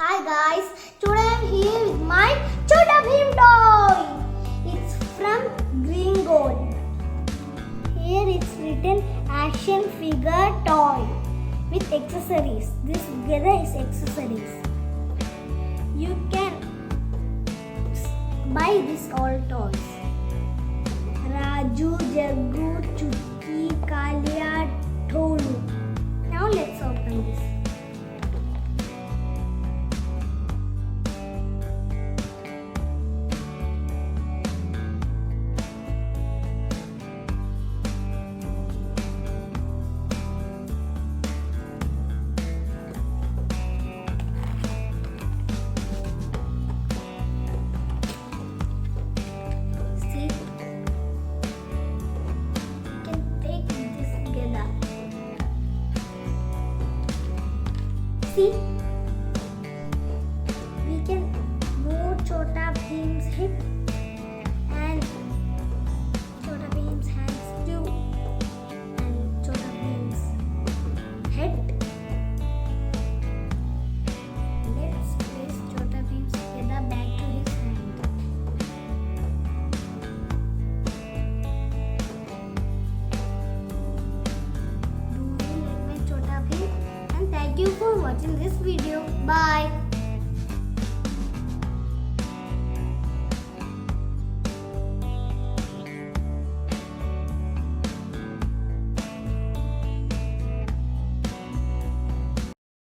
Hi guys, today I am here with my Chota Bheem toy. It's from Green Gold. Here it's written action figure toy with accessories. This together is accessories. You can buy this all toys. Raju, Jaggu, Chutki, Kalia, Tolu. Now let's open this. See, you can take this together. See, we can move Chota Bheem's hip and Chota Bheem's hands too, and Chota Bheem's head. Let's place Chota Bheem's together back to his hand. Do you like my Chota Bheem? And thank you for watching this video. Bye.